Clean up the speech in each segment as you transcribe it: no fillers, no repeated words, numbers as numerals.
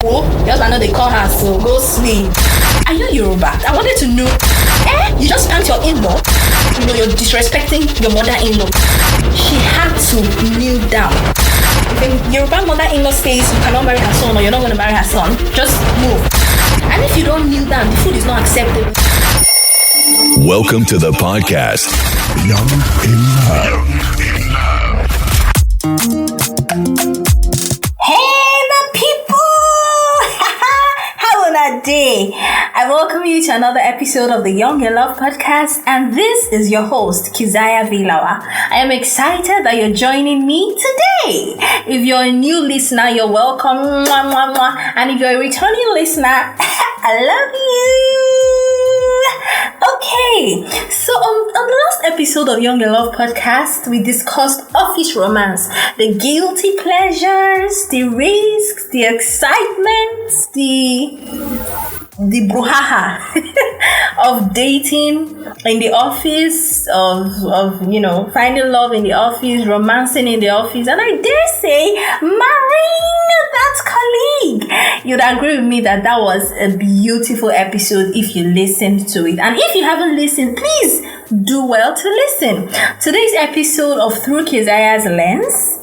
Oh, just I know they call her, so go sleep. Are you Yoruba? I wanted to know. You just spanked your in-law? You know, you're disrespecting your mother-in-law. She had to kneel down. If a Yoruba mother-in-law says you cannot marry her son or you're not going to marry her son, just move. And if you don't kneel down, the food is not acceptable. Welcome to the podcast, Young in Love. Hey, the people! How on a day? I welcome you to another episode of the Young in Love podcast, and this is your host, Kezia. I am excited that you're joining me today. If you're a new listener, you're welcome. Mwah, mwah, mwah. And if you're a returning listener, I love you. Okay, so on the last episode of Young in Love podcast, we discussed office romance, the guilty pleasures, the risks, the excitement, the brouhaha of dating in the office, of you know, finding love in the office, romancing in the office, and I dare say marrying that colleague. You'd agree with me that was a beautiful episode if you listened to it, and if you haven't listened, please do well to listen. Today's episode of Through Kezia's Lens,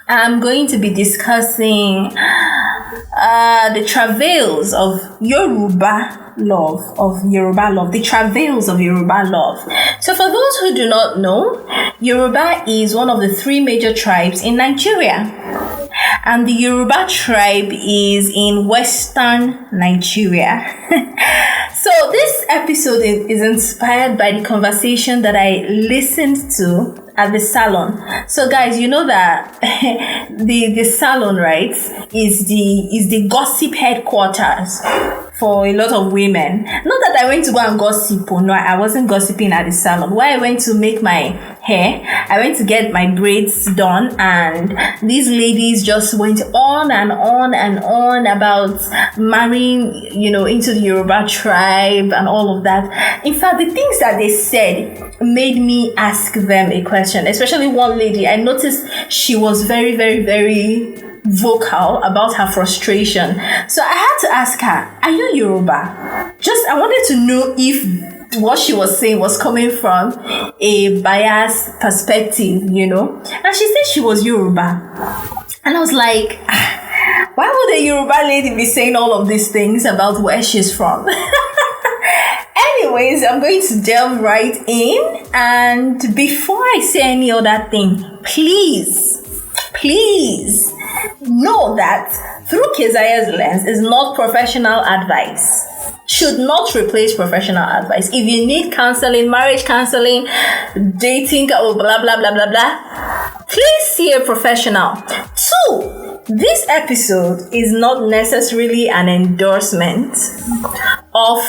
I'm going to be discussing the travails of Yoruba love, the travails of Yoruba love. So for those who do not know, Yoruba is one of the three major tribes in Nigeria. And the Yoruba tribe is in western Nigeria. So this episode is inspired by the conversation that I listened to at the salon. So guys, you know that the salon, right, is the gossip headquarters for a lot of women. Not that I went to go and gossip. No, I wasn't gossiping at the salon. Where I went to make my hair, I went to get my braids done, and these ladies just went on and on and on about marrying, you know, into the Yoruba tribe and all of that. In fact, the things that they said made me ask them a question, especially one lady. I noticed she was very, very, very vocal about her frustration. So I had to ask her, are you Yoruba? I wanted to know if what she was saying was coming from a biased perspective, you know. And she said she was Yoruba. And I was like, why would a Yoruba lady be saying all of these things about where she's from? Anyways, I'm going to delve right in. And before I say any other thing, please know that Through Kezia's Lens is not professional advice. Should not replace professional advice. If you need counseling, marriage counseling, dating, blah, blah, blah, blah, blah, please see a professional. 2, this episode is not necessarily an endorsement of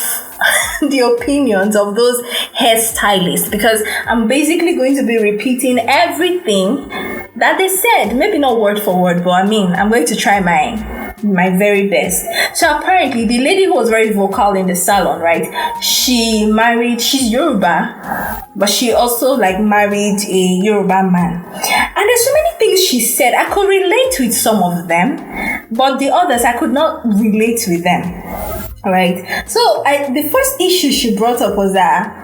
the opinions of those hairstylists, because I'm basically going to be repeating everything that they said. Maybe not word for word, but I'm going to try my very best. So apparently the lady who was very vocal in the salon, right, she's Yoruba, but she also married a Yoruba man. And there's so many things she said. I could relate with some of them, but the others I could not relate with them. All right. So the first issue she brought up was that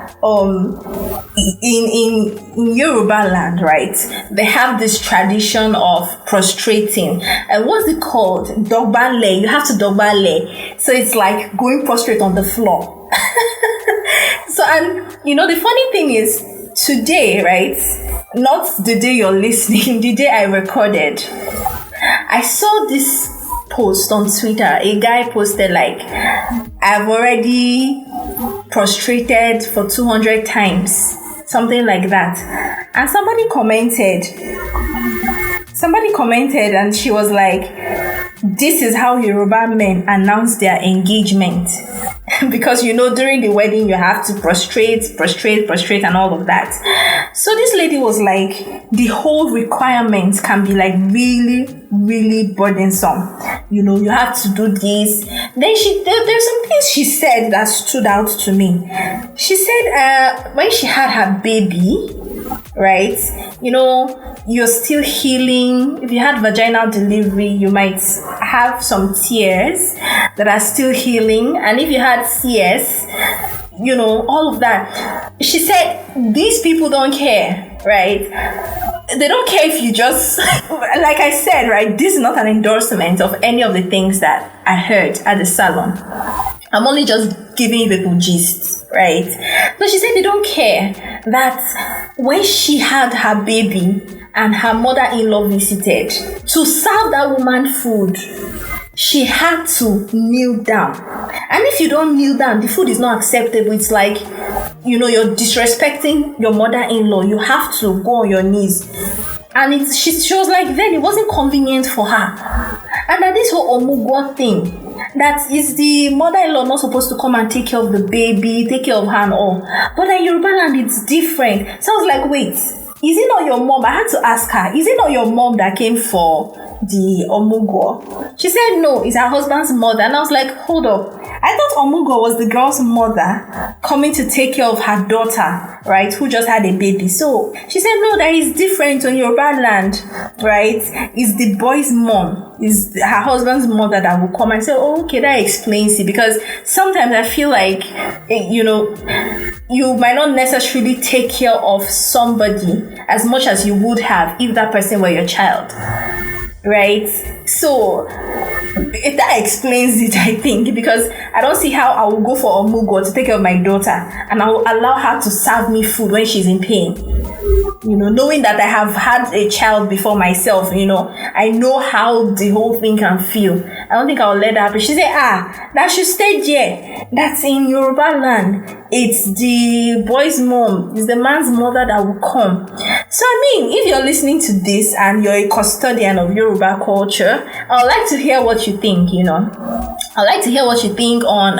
in Yoruba land, right, they have this tradition of prostrating. And what's it called? Dogbale. You have to dogbale. So it's like going prostrate on the floor. So, and you know, the funny thing is, today, right, not the day you're listening, the day I recorded, I saw this post on Twitter. A guy posted I've already prostrated for 200 times, something like that. And somebody commented and she was like, this is how Yoruba men announce their engagement. Because, you know, during the wedding, you have to prostrate and all of that. So this lady was like, the whole requirements can be really, really burdensome. You know, you have to do this. Then there's some things she said that stood out to me. She said when she had her baby, right, you know, you're still healing. If you had vaginal delivery, you might have some tears that are still healing. And if you had CS, all of that. She said, these people don't care, right? They don't care if you just, like I said, right? This is not an endorsement of any of the things that I heard at the salon. I'm only just giving you people gist, right? So she said they don't care that when she had her baby and her mother-in-law visited, to serve that woman food, she had to kneel down. And if you don't kneel down, the food is not acceptable. It's like, you're disrespecting your mother-in-law. You have to go on your knees. And she was like, then it wasn't convenient for her. And that this whole omugwo thing, that is the mother-in-law not supposed to come and take care of the baby, take care of her and all. But in Yoruba land, it's different. So I was like, wait, is it not your mom? I had to ask her, is it not your mom that came for the omugwo? She said no, it's her husband's mother. And I was like, hold up, I thought omugwo was the girl's mother coming to take care of her daughter, right, who just had a baby. So she said no, that is different on Yoruba land, right? It's the boy's mom, is her husband's mother that will come and say, oh, okay, that explains it. Because sometimes I feel like you might not necessarily take care of somebody as much as you would have if that person were your child, right? So that explains it, I think, because I don't see how I will go for omugwo to take care of my daughter and I will allow her to serve me food when she's in pain. Knowing that I have had a child before myself, I know how the whole thing can feel. I don't think I'll let that happen. She said, that should stay there. That's in Yoruba land. It's the boy's mom, it's the man's mother that will come. So, if you're listening to this and you're a custodian of Yoruba culture, I would like to hear what you think, I'd like to hear what you think on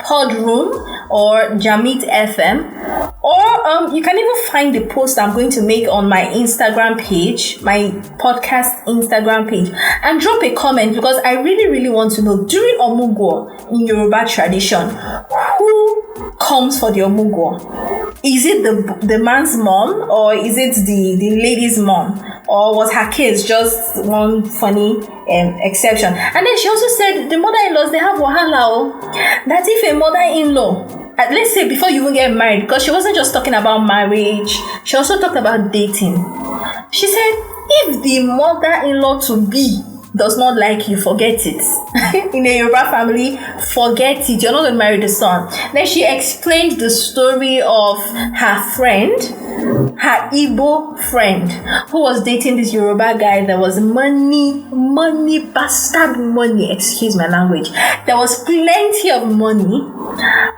Podroom or Jamit FM. Or you can even find the post I'm going to make on my Instagram page, my podcast Instagram page, and drop a comment, because I really, really want to know, during omugwo in Yoruba tradition, who comes for the omugwo? Is it the man's mom, or is it the lady's mom? Or was her case just one funny exception? And then she also said the mother-in-laws, they have wahala. That if a mother-in-law, let's say before you even get married, because she wasn't just talking about marriage, she also talked about dating. She said, if the mother-in-law to be does not like you, forget it. In a Yoruba family, forget it. You're not going to marry the son. Then she explained the story of her friend, her Igbo friend, who was dating this Yoruba guy. There was money, bastard money, excuse my language. There was plenty of money.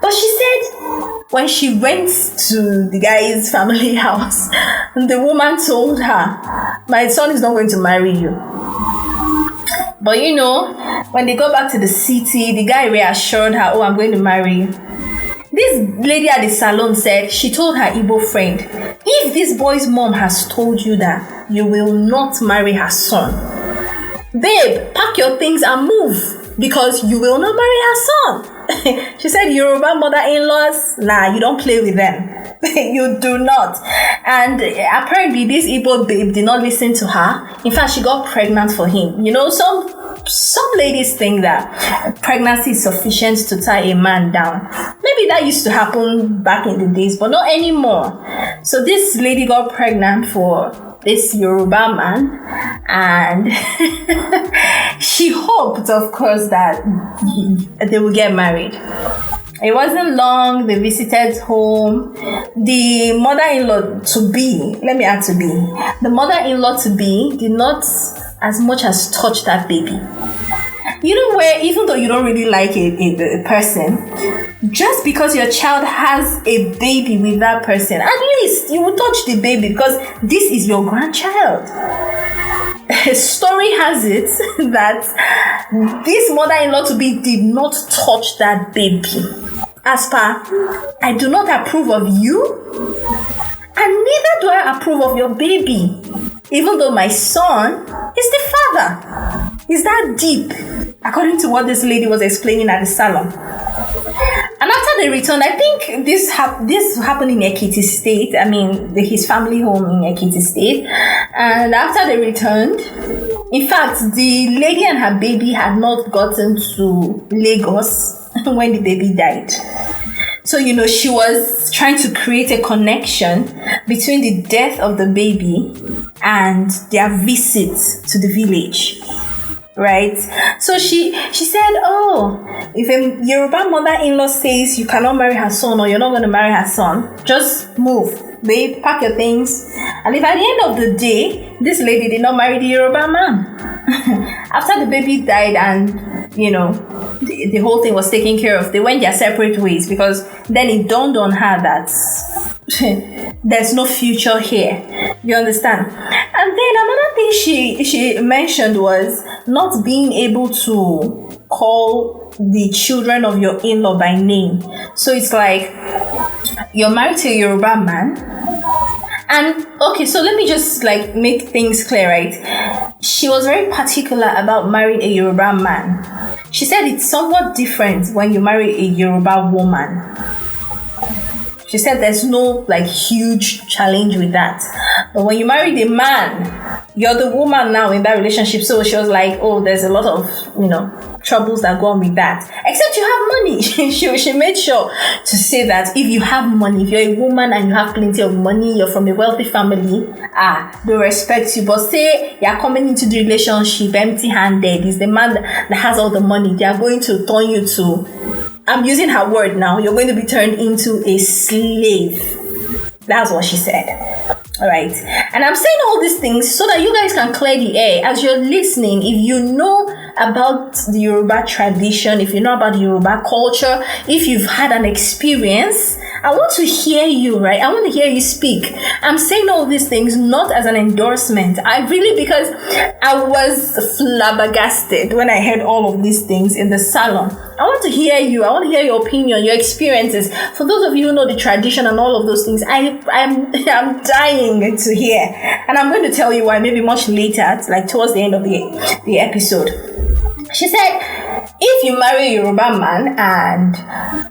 But she said, when she went to the guy's family house, the woman told her, my son is not going to marry you. But when they go back to the city, the guy reassured her, oh, I'm going to marry you. This lady at the salon said she told her Igbo friend, if this boy's mom has told you that you will not marry her son, babe, pack your things and move, because you will not marry her son. She said, Yoruba mother-in-laws, nah, you don't play with them. You do not. And apparently this Igbo babe did not listen to her. In fact, she got pregnant for him. Some ladies think that pregnancy is sufficient to tie a man down. Maybe that used to happen back in the days, but not anymore. So this lady got pregnant for this Yoruba man, and she hoped, of course, that they would get married. It wasn't long, they visited home. The mother-in-law to be, let me add to be, the mother-in-law to be did not as much as touch that baby. Where even though you don't really like a person, just because your child has a baby with that person, at least you will touch the baby, because this is your grandchild. Story has it that this mother-in-law to be did not touch that baby. As per, I do not approve of you, and neither do I approve of your baby, even though my son is the father. Is that deep? According to what this lady was explaining at the salon. And after they returned, I think this happened in Ekiti State. I mean, his family home in Ekiti State. And after they returned, in fact, the lady and her baby had not gotten to Lagos when the baby died. So, she was trying to create a connection between the death of the baby and their visit to the village. Right? So she said, if a Yoruba mother-in-law says you cannot marry her son or you're not going to marry her son, just move. Babe, pack your things. And if at the end of the day, this lady did not marry the Yoruba man. After the baby died and, the whole thing was taken care of, they went their separate ways because then it dawned on her that there's no future here. You understand? And then another thing she mentioned was not being able to call the children of your in-law by name. So it's like you're married to a Yoruba man. And okay, so let me just make things clear, right? She was very particular about marrying a Yoruba man. She said it's somewhat different when you marry a Yoruba woman. She said there's no huge challenge with that. But when you marry the man, you're the woman now in that relationship. So she was like, there's a lot of, troubles that go on with that. Except you have money. she made sure to say that if you have money, if you're a woman and you have plenty of money, you're from a wealthy family, they respect you. But say you're coming into the relationship empty-handed, is the man that has all the money, they are going to turn you to, I'm using her word now, you're going to be turned into a slave. That's what she said. All right. And I'm saying all these things so that you guys can clear the air as you're listening. If you know about the Yoruba tradition, if you know about the Yoruba culture, if you've had an experience, I want to hear you, right? I want to hear you speak. I'm saying all these things not as an endorsement. Because I was flabbergasted when I heard all of these things in the salon. I want to hear you. I want to hear your opinion, your experiences. For those of you who know the tradition and all of those things, I'm dying to hear. And I'm going to tell you why maybe much later, towards the end of the episode. She said, if you marry a Yoruba man and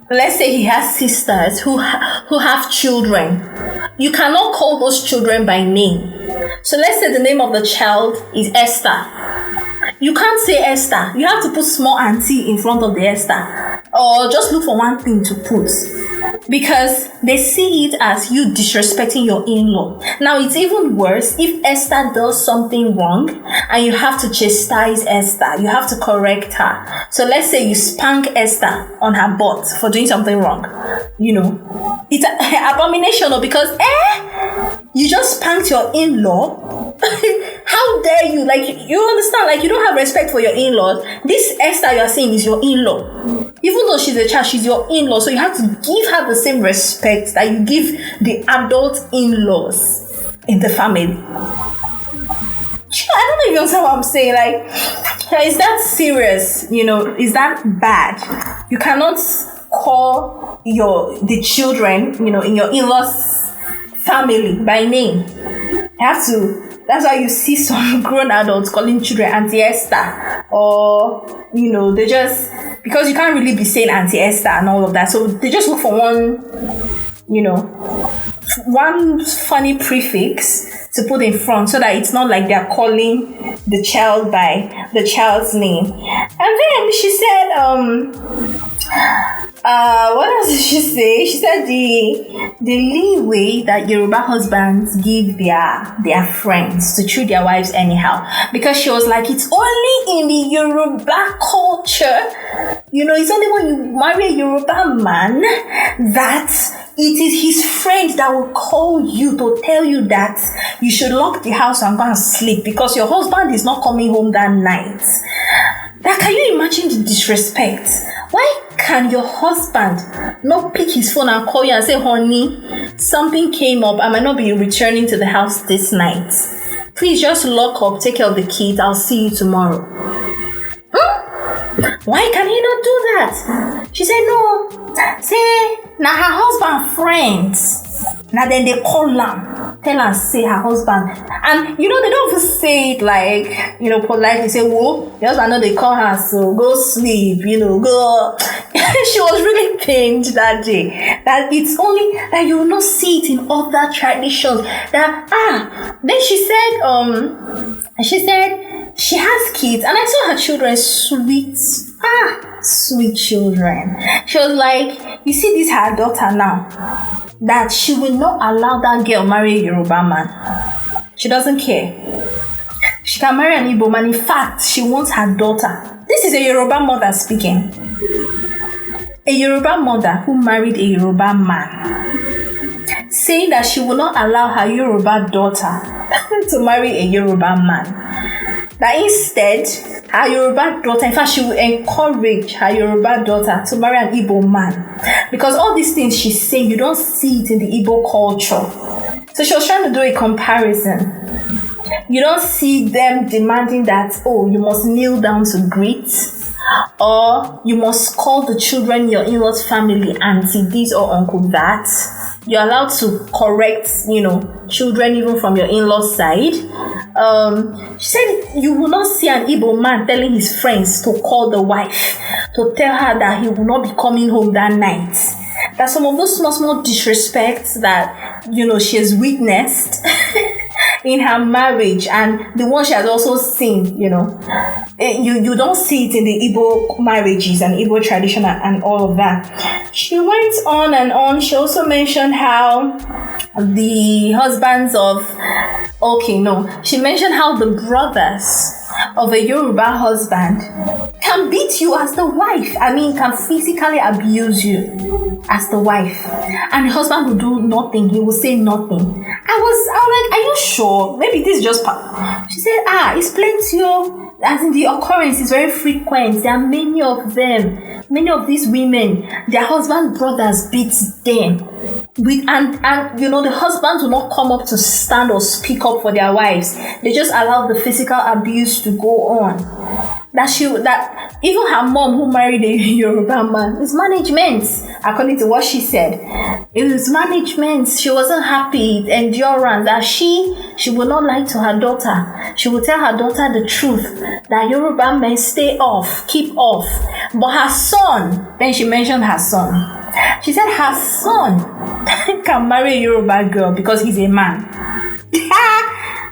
let's say he has sisters who have children, you cannot call those children by name. So let's say the name of the child is Esther. You can't say Esther. You have to put small auntie in front of the Esther. Or just look for one thing to put. Because they see it as you disrespecting your in-law. Now, it's even worse if Esther does something wrong and you have to chastise Esther. You have to correct her. So let's say you spank Esther on her butt for doing something wrong. It's an abomination because you just spanked your in-law. How dare you? You understand? You don't have respect for your in-laws. This Esther you're saying is your in-law. Even though she's a child, she's your in-law. So you have to give her the same respect that you give the adult in-laws in the family. I don't know if you understand what I'm saying. Is that serious? Is that bad? You cannot call the children, in your in-laws family by name. You have to. That's why you see some grown adults calling children Auntie Esther, or they just, because you can't really be saying Auntie Esther and all of that, so they just look for one funny prefix to put in front so that it's not like they're calling the child by the child's name. And then she said, what else did she say? She said the leeway that Yoruba husbands give their friends to treat their wives anyhow. Because she was like, it's only in the Yoruba culture, it's only when you marry a Yoruba man that it is his friend that will call you to tell you that you should lock the house and go and sleep because your husband is not coming home that night. Can you imagine the disrespect? Why can your husband not pick his phone and call you and say, honey, something came up, I might not be returning to the house this night. Please just lock up, take care of the kids, I'll see you tomorrow. Why can he not do that? She said, no. Say, now her husband friends. Now then they call them. tell her, say her husband. And they don't even say it like, politely say, whoa, the husband know they call her, so go sleep, go. She was really pained that day. That it's only that you will not see it in other traditions. Then she said she has kids, and I saw her children sweet children. She was like, you see this her daughter now, that she will not allow that girl marry a Yoruba man. She doesn't care. She can marry an Igbo man. In fact, she wants her daughter. This is a Yoruba mother speaking. A Yoruba mother who married a Yoruba man, saying that she will not allow her Yoruba daughter to marry a Yoruba man. That instead, her Yoruba daughter, in fact, she will encourage her Yoruba daughter to marry an Igbo man. Because all these things she's saying, you don't see it in the Igbo culture. So she was trying to do a comparison. You don't see them demanding that, you must kneel down to greet, or you must call the children your in-laws family auntie this or uncle that. You're allowed to correct, children even from your in-laws side. She said you will not see an Igbo man telling his friends to call the wife, to tell her that he will not be coming home that night. That some of those small disrespects that, she has witnessed in her marriage, and the one she has also seen, you don't see it in the Igbo marriages and Igbo tradition and all of that. She went on and on. She also mentioned how the husbands she mentioned how the brothers of a Yoruba husband can beat you as the wife. Can physically abuse you as the wife. And the husband will do nothing. He will say nothing. I was like, are you sure? Maybe this is just part. She said, it's plenty. As in, the occurrence is very frequent. There are many of them. Many of these women, their husband's brothers beat them. And the husbands will not come up to stand or speak up for their wives. They just allow the physical abuse to go on. That even her mom, who married a Yoruba man, is management, according to what she said. It was management. She wasn't happy, endurance, that she would not lie to her daughter. She would tell her daughter the truth, that Yoruba men stay off, keep off. But her son, then she mentioned her son. She said her son can marry a Yoruba girl because he's a man.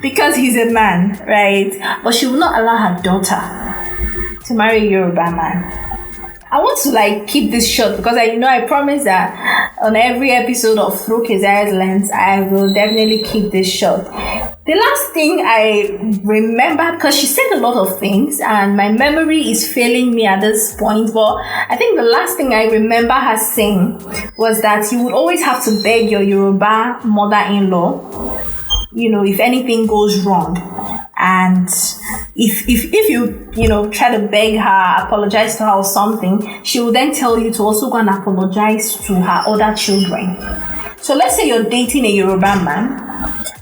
Because he's a man, right? But she will not allow her daughter to marry a Yoruba man. I want to keep this short because I promise that on every episode of Through Kezia's Lens, I will definitely keep this short. The last thing I remember, because she said a lot of things and my memory is failing me at this point, but I think the last thing I remember her saying was that you would always have to beg your Yoruba mother-in-law, if anything goes wrong. And if you try to beg her, apologize to her or something, she will then tell you to also go and apologize to her other children. So let's say you're dating a Yoruba man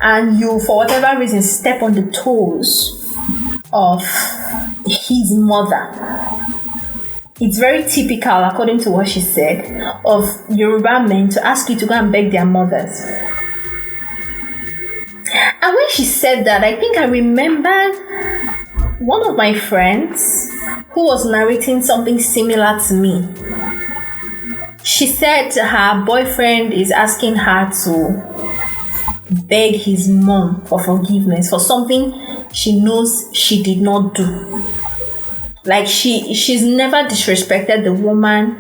and you, for whatever reason, step on the toes of his mother. It's very typical, according to what she said, of Yoruba men to ask you to go and beg their mothers. And when she said that, I think I remembered one of my friends who was narrating something similar to me. She said her boyfriend is asking her to beg his mom for forgiveness for something she knows she did not do. Like she's never disrespected the woman.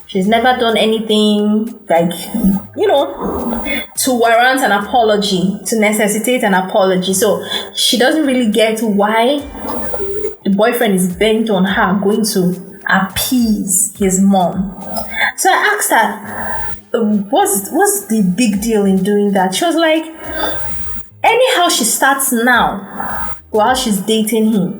She's never done anything to warrant an apology, to necessitate an apology. So she doesn't really get why the boyfriend is bent on her going to appease his mom. So I asked her, what's the big deal in doing that? She was like, anyhow she starts now while she's dating him,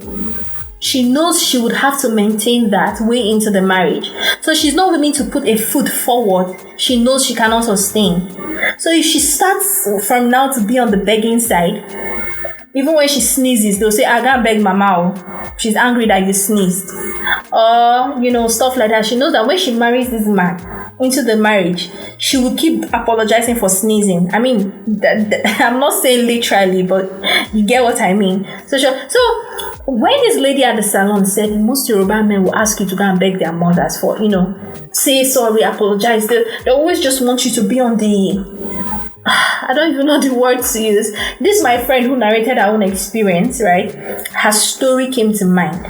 she knows she would have to maintain that way into the marriage. So she's not willing to put a foot forward she knows she cannot sustain. So if she starts from now to be on the begging side, even when she sneezes, they'll say, I can't beg mama. She's angry that you sneezed. Or, stuff like that. She knows that when she marries this man, into the marriage, she would keep apologizing for sneezing. I mean, I'm not saying literally, but you get what I mean. So when this lady at the salon said most Yoruba men will ask you to go and beg their mothers for, say sorry, apologize, they always just want you to be on the... I don't even know the words to use. This, my friend who narrated her own experience, right? Her story came to mind.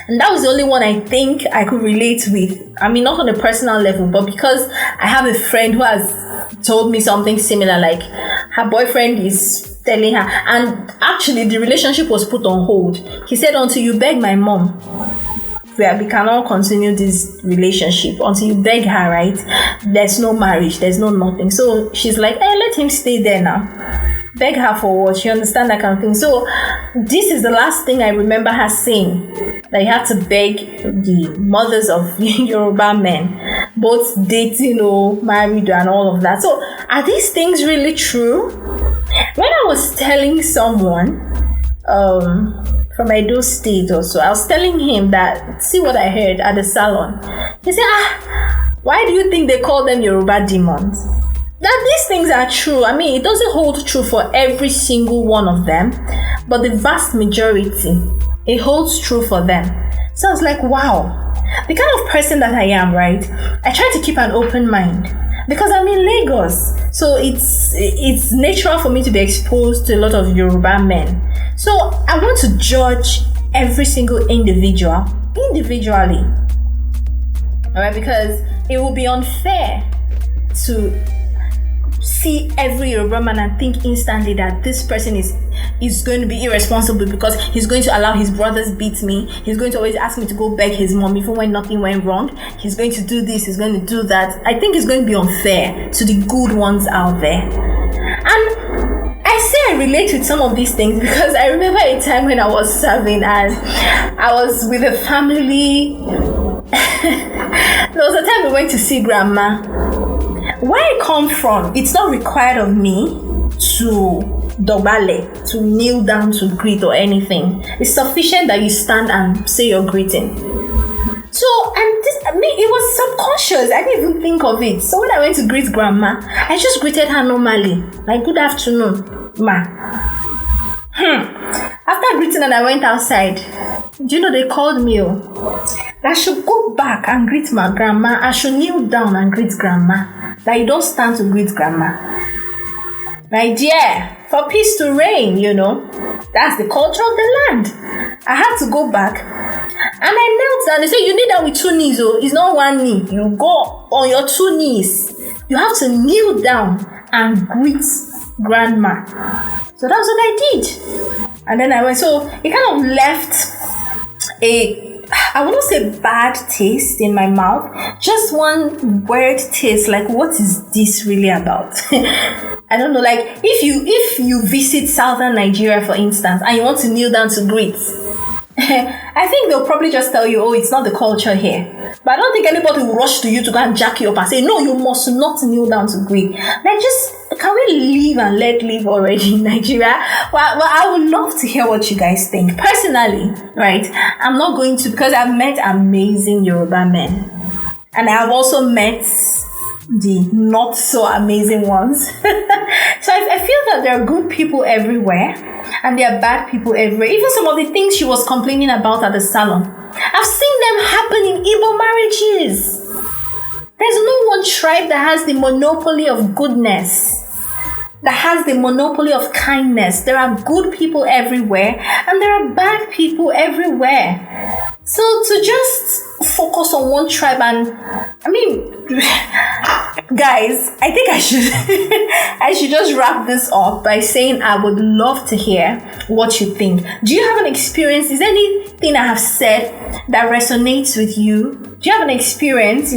And that was the only one I think I could relate with. I mean, not on a personal level, but because I have a friend who has told me something similar, like her boyfriend is telling her, and actually the relationship was put on hold. He said, until you beg my mom, we cannot continue this relationship. Until you beg her, right? There's no marriage, there's no nothing. So she's like, let him stay there now. Beg her for what? You understand, that kind of thing. So this is the last thing I remember her saying, that you have to beg the mothers of Yoruba men, both dating or married and all of that. So are these things really true? When I was telling someone from Edo State also, I was telling him that, see what I heard at the salon. He said, why do you think they call them Yoruba demons? That these things are true. I mean, it doesn't hold true for every single one of them, but the vast majority, it holds true for them. So I was like, wow, the kind of person that I am, right? I try to keep an open mind because I'm in Lagos. So it's natural for me to be exposed to a lot of Yoruba men. So I want to judge every single individual individually. All right, because it will be unfair to see every Yoruba man and think instantly that this person is going to be irresponsible because he's going to allow his brothers beat me. He's going to always ask me to go beg his mom even when nothing went wrong. He's going to do this, he's going to do that. I think it's going to be unfair to the good ones out there. And I say I relate with some of these things because I remember a time when I was serving and I was with a family. There was a time we went to see grandma. Where I come from, it's not required of me to dobale, to kneel down to greet or anything. It's sufficient that you stand and say your greeting. So, it was subconscious. I didn't even think of it. So when I went to greet grandma, I just greeted her normally, like good afternoon, ma. After greeting and I went outside, do you know they called me? I should go back and greet my grandma. I should kneel down and greet grandma. That you don't stand to greet grandma. My dear, for peace to reign, that's the culture of the land. I had to go back and I knelt down. They said you kneel down with 2 knees. It's not 1 knee. You go on your 2 knees. You have to kneel down and greet grandma. So that's what I did. And then I went. So it kind of left I wouldn't say bad taste in my mouth, just one weird taste, like what is this really about? I don't know, like if you visit southern Nigeria, for instance, and you want to kneel down to greet, I think they'll probably just tell you, it's not the culture here. But I don't think anybody will rush to you to go and jack you up and say, no, you must not kneel down to greet. Like, can we live and let live already in Nigeria? Well, I would love to hear what you guys think. Personally, right, I'm not going to, because I've met amazing Yoruba men. And I've also met the not so amazing ones. So I feel that there are good people everywhere and there are bad people everywhere. Even some of the things she was complaining about at the salon, I've seen them happen in Igbo marriages. There's no one tribe that has the monopoly of goodness, that has the monopoly of kindness. There are good people everywhere and there are bad people everywhere. So to just focus on one tribe and, guys, I think I should just wrap this up by saying I would love to hear what you think. Do you have an experience? Is there anything I have said that resonates with you? Do you have an experience,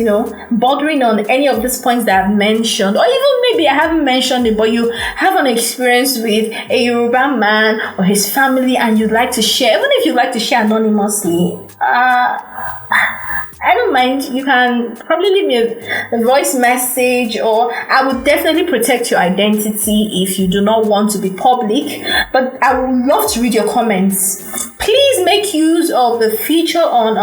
bordering on any of these points that I've mentioned? Or even maybe I haven't mentioned it, but you have an experience with a Yoruba man or his family and you'd like to share, even if you'd like to share anonymously, I don't mind. You can probably leave me a voice message, or I would definitely protect your identity if you do not want to be public. But I would love to read your comments. Please make use of the feature on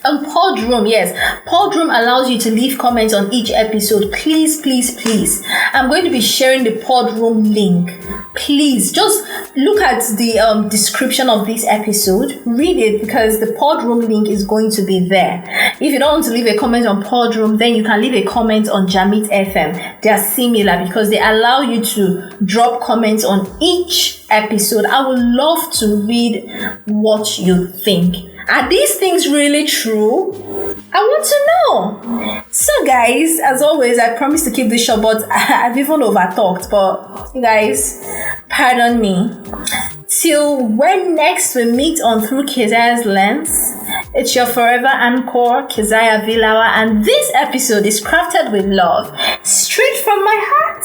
Podroom, yes. Podroom allows you to leave comments on each episode. Please, please, please. I'm going to be sharing the Podroom link. Please, just look at the description of this episode. Read it because the Podroom link is going to be there. If you don't want to leave a comment on Podroom, then you can leave a comment on Jamit FM. They are similar because they allow you to drop comments on each episode. I would love to read what you think. Are these things really true? I want to know. So guys, as always, I promise to keep this short, but I've even overtalked. But you guys, pardon me. Till when next we meet on Through Kezia's Lens, it's your forever anchor, Kezia Vilawa, and this episode is crafted with love, straight from my heart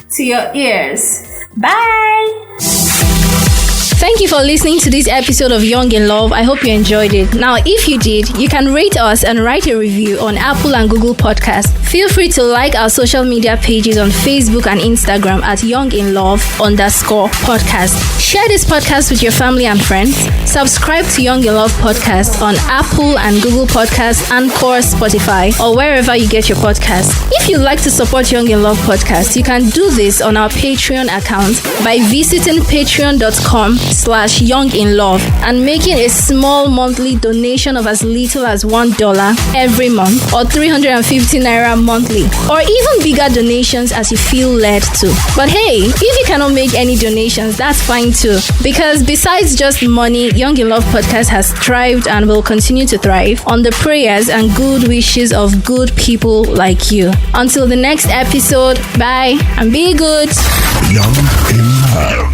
to your ears. Bye! Thank you for listening to this episode of Young in Love. I hope you enjoyed it. Now, if you did, you can rate us and write a review on Apple and Google Podcasts. Feel free to like our social media pages on Facebook and Instagram at YoungInLove_podcast. Share this podcast with your family and friends. Subscribe to Young in Love Podcast on Apple and Google Podcasts, Anchor, Spotify, or wherever you get your podcasts. If you'd like to support Young in Love Podcast, you can do this on our Patreon account by visiting patreon.com/YoungInLove and making a small monthly donation of as little as $1 every month or 350 naira monthly, or even bigger donations as you feel led to. But hey, if you cannot make any donations, that's fine too, because besides just money, Young in Love Podcast has thrived and will continue to thrive on the prayers and good wishes of good people like you. Until the next episode, bye and be good. Young in Love.